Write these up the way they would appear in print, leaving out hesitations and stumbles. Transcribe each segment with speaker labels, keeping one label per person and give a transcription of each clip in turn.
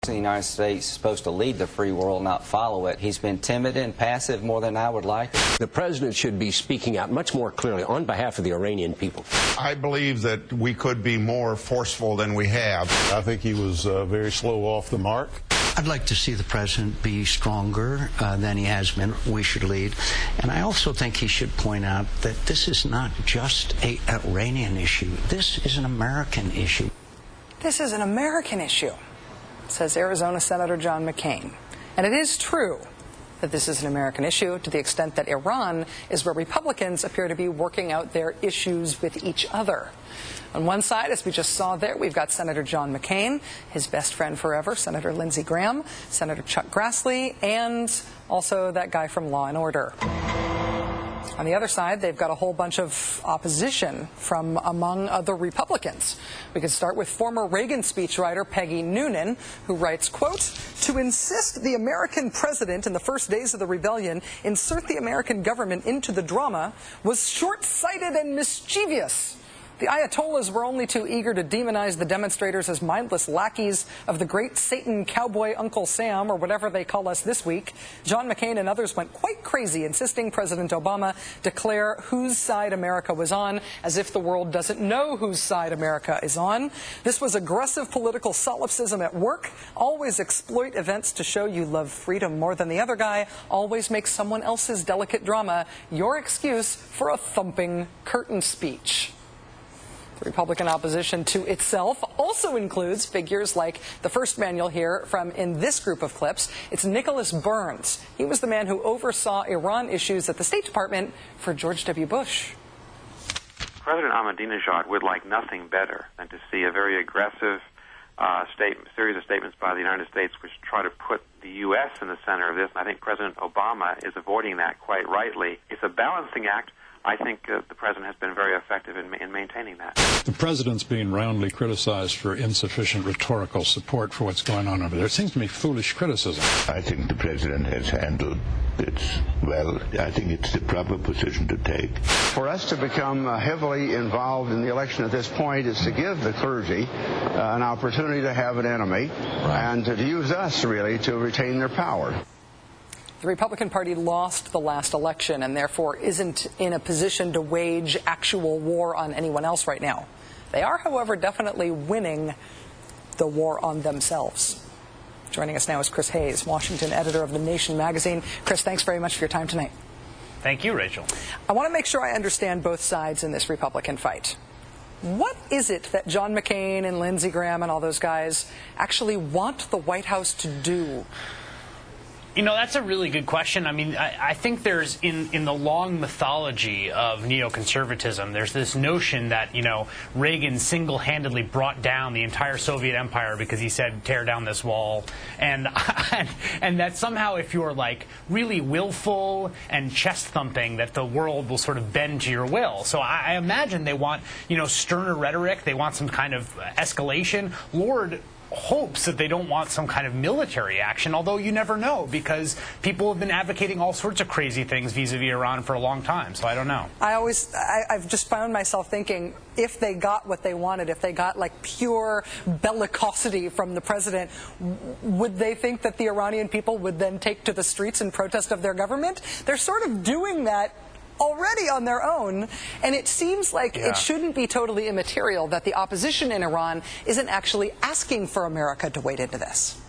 Speaker 1: The United States is supposed to lead the free world, not follow it. He's been timid and passive more than I would like.
Speaker 2: The president should be speaking out much more clearly on behalf of the Iranian people.
Speaker 3: I believe that we could be more forceful than we have.
Speaker 4: I think he was very slow off the mark.
Speaker 5: I'd like to see the president be stronger than he has been. We should lead. And I also think he should point out that this is not just an Iranian issue. This is an American issue.
Speaker 6: This is an American issue, says Arizona Senator John McCain. And it is true that this is an American issue to the extent that Iran is where Republicans appear to be working out their issues with each other. On one side, as we just saw there, we've got Senator John McCain, his best friend forever, Senator Lindsey Graham, Senator Chuck Grassley, and also that guy from Law and Order. On the other side, they've got a whole bunch of opposition from among other Republicans. We could start with former Reagan speechwriter Peggy Noonan, who writes, quote, "To insist the American president in the first days of the rebellion insert the American government into the drama was short-sighted and mischievous. The Ayatollahs were only too eager to demonize the demonstrators as mindless lackeys of the great Satan cowboy Uncle Sam, or whatever they call us this week. John McCain and others went quite crazy, insisting President Obama declare whose side America was on, as if the world doesn't know whose side America is on. This was aggressive political solipsism at work. Always exploit events to show you love freedom more than the other guy. Always make someone else's delicate drama your excuse for a thumping curtain speech." The Republican opposition to itself also includes figures like the first man you'll hear from in this group of clips. It's Nicholas Burns. He was the man who oversaw Iran issues at the State Department for George W. Bush.
Speaker 7: President Ahmadinejad would like nothing better than to see a very aggressive series of statements by the United States which try to put the U.S. in the center of this. And I think President Obama is avoiding that quite rightly. It's a balancing act. I think the president has been very effective in maintaining that.
Speaker 4: The president's being roundly criticized for insufficient rhetorical support for what's going on over there. It seems to me foolish criticism.
Speaker 8: I think the president has handled it well. I think it's the proper position to take.
Speaker 9: For us to become heavily involved in the election at this point is to give the clergy an opportunity to have an enemy and to use us, really, to retain their power.
Speaker 6: The Republican Party lost the last election and therefore isn't in a position to wage actual war on anyone else right now. They are, however, definitely winning the war on themselves. Joining us now is Chris Hayes, Washington editor of The Nation magazine. Chris, thanks very much for your time tonight.
Speaker 10: Thank you, Rachel.
Speaker 6: I want to make sure I understand both sides in this Republican fight. What is it that John McCain and Lindsey Graham and all those guys actually want the White House to do?
Speaker 10: You know, that's a really good question. I mean, I think there's, in the long mythology of neoconservatism, there's this notion that, you know, Reagan single-handedly brought down the entire Soviet empire because he said, tear down this wall. And that somehow if you're, like, really willful and chest-thumping, that the world will sort of bend to your will. So I imagine they want, you know, sterner rhetoric. They want some kind of escalation. Lord hopes that they don't want some kind of military action, although you never know, because people have been advocating all sorts of crazy things vis-a-vis Iran for a long time, so I don't know.
Speaker 6: I've just found myself thinking, if they got what they wanted, if they got like pure bellicosity from the president, would they think that the Iranian people would then take to the streets in protest of their government? They're sort of doing that already on their own, and it seems like it shouldn't be totally immaterial that the opposition in Iran isn't actually asking for America to wade into this.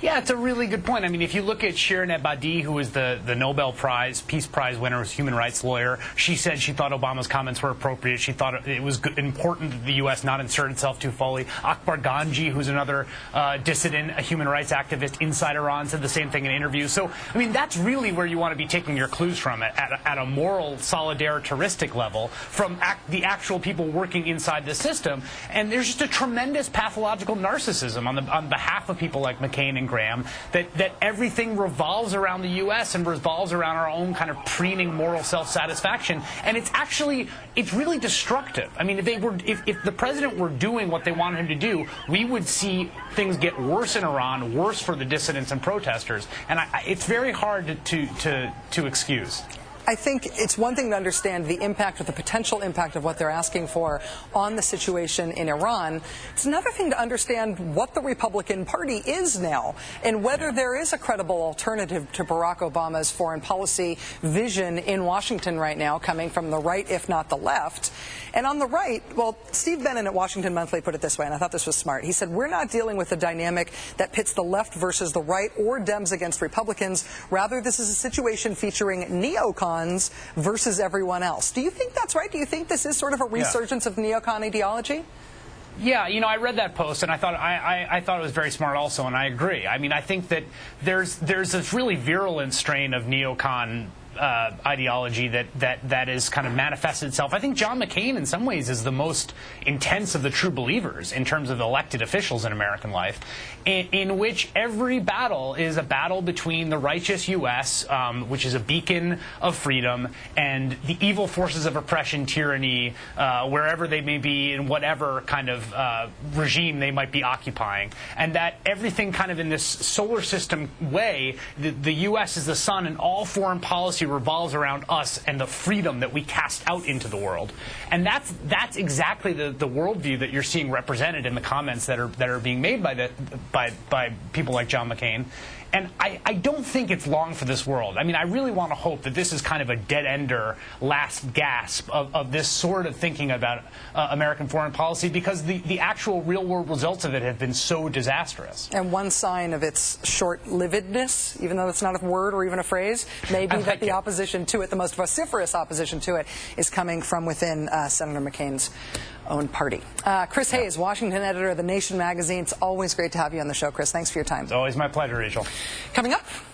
Speaker 10: Yeah, it's a really good point. I mean, if you look at Shirin Ebadi, who was the Nobel Prize, Peace Prize winner, was a human rights lawyer, she said she thought Obama's comments were appropriate. She thought it was important that the U.S. not insert itself too fully. Akbar Ganji, who's another dissident, a human rights activist inside Iran, said the same thing in interviews. So, I mean, that's really where you want to be taking your clues from, at a moral solidaritaristic level, from the actual people working inside the system. And there's just a tremendous pathological narcissism on behalf of people like McCain and Graham, that everything revolves around the U.S. and revolves around our own kind of preening moral self-satisfaction, and it's really destructive. I mean, if the president were doing what they wanted him to do, we would see things get worse in Iran, worse for the dissidents and protesters, and it's very hard to excuse.
Speaker 6: I think it's one thing to understand the impact or the potential impact of what they're asking for on the situation in Iran. It's another thing to understand what the Republican Party is now and whether there is a credible alternative to Barack Obama's foreign policy vision in Washington right now, coming from the right, if not the left. And on the right, well, Steve Bannon at Washington Monthly put it this way, and I thought this was smart. He said, we're not dealing with a dynamic that pits the left versus the right or Dems against Republicans. Rather, this is a situation featuring neocons versus everyone else. Do you think that's right? Do you think this is sort of a resurgence of neocon ideology?
Speaker 10: Yeah, you know, I read that post and I thought it was very smart also, and I agree. I mean, I think that there's this really virulent strain of neocon ideology that is kind of manifested itself. I think John McCain in some ways is the most intense of the true believers in terms of elected officials in American life, in which every battle is a battle between the righteous U.S., which is a beacon of freedom, and the evil forces of oppression, tyranny, wherever they may be, in whatever kind of regime they might be occupying. And that everything kind of in this solar system way, the U.S. is the sun, and all foreign policy revolves around us and the freedom that we cast out into the world. And that's exactly the worldview that you're seeing represented in the comments that are being made by people like John McCain. And I don't think it's long for this world. I mean, I really want to hope that this is kind of a dead-ender last gasp of this sort of thinking about American foreign policy, because the actual real-world results of it have been so disastrous.
Speaker 6: And one sign of its short-livedness, even though it's not a word or even a phrase, may be that the opposition to it, the most vociferous opposition to it, is coming from within Senator McCain's own party. Chris Hayes, Washington editor of The Nation magazine. It's always great to have you on the show, Chris. Thanks for your time.
Speaker 10: It's always my pleasure, Rachel.
Speaker 6: Coming up,